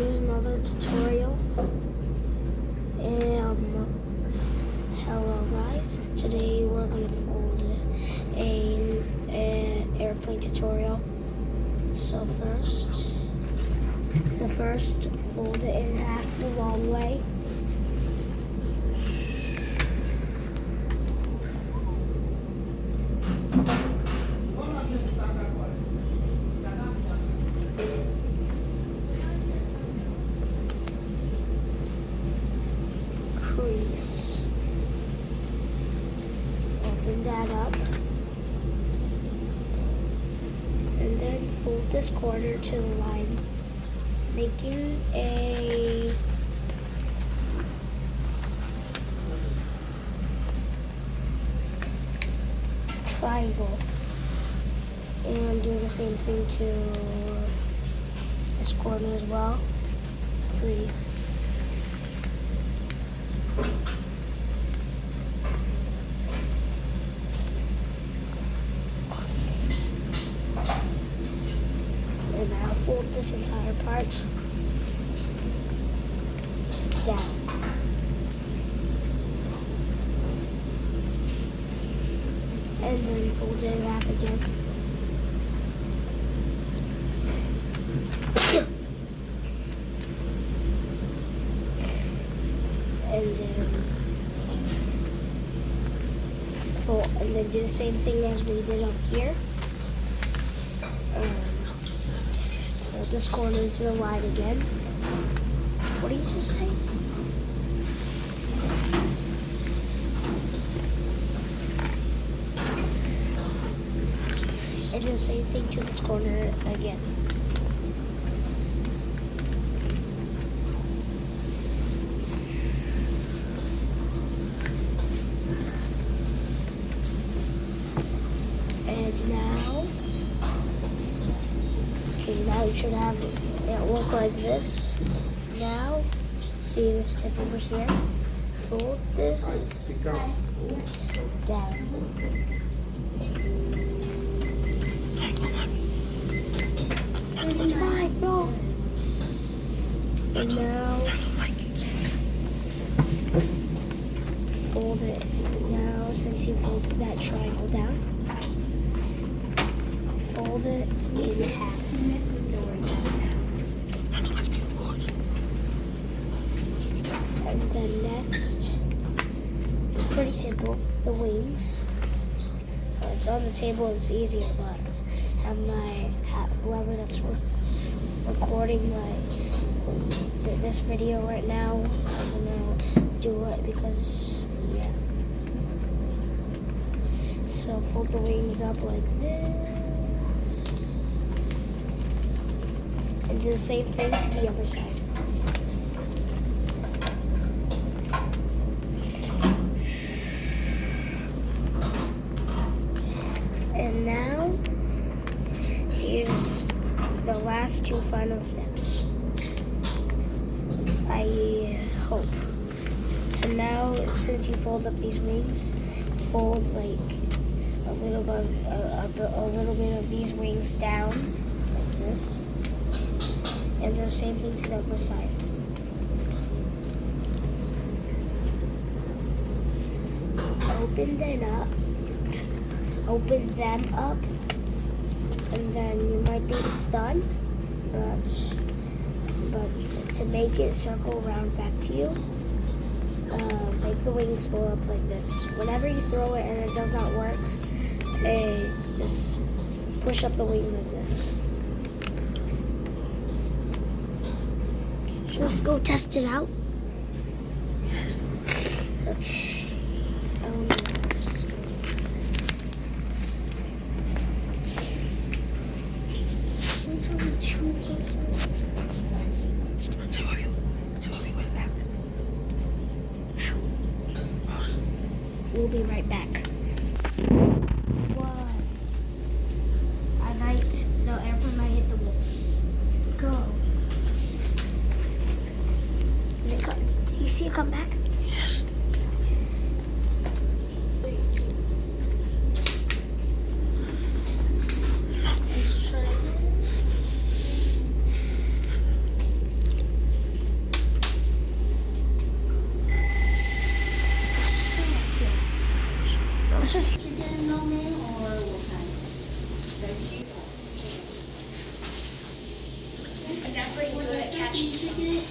here's another tutorial. Hello guys. Today we're gonna fold an airplane tutorial. So first, fold it in half the long way. Crease. Open that up. And then fold this corner to the line, making a triangle. And do the same thing to this corner as well. Crease. And now fold this entire part down. And then fold it in half again. And then do the same thing as we did up here. Fold this corner to the line again. What did you just say? And do the same thing to this corner again. And now, now you should have it look like this. Now, see this tip over here? Fold this down. It's fine, bro. And now, fold it. Now, since you folded that triangle down, fold it in half. And then next, it's pretty simple, the wings. It's on the table, it's easier, but whoever that's recording this video right now, I'm gonna do it because, yeah. So fold the wings up like this. And do the same thing to the other side. And now, here's the last two final steps. I hope. So now, since you fold up these wings, fold like a little bit of these wings down, like this. And do the same thing to the other side. Open them up, and then you might think it's done, but to make it circle around back to you, make the wings go up like this. Whenever you throw it and it does not work, just push up the wings like this. So let's go test it out. Okay. We'll be right back. What? The airplane might hit the wall. Go. Did you see it come back? Yes. 3, 2. Let's try it. Let's just Chicken no meal or what kind? Veggie? I'm not pretty good at catching some. Chicken?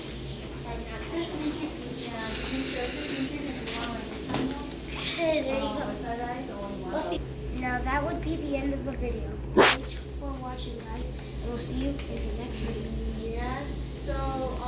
So I'm not Sesame chicken, yeah. You can show sesame chicken if you want like a combo. Okay, there you go. With fried rice or you want Now that would be the end of the video. Thanks for watching, guys, and we'll see you in the next video. Yes, so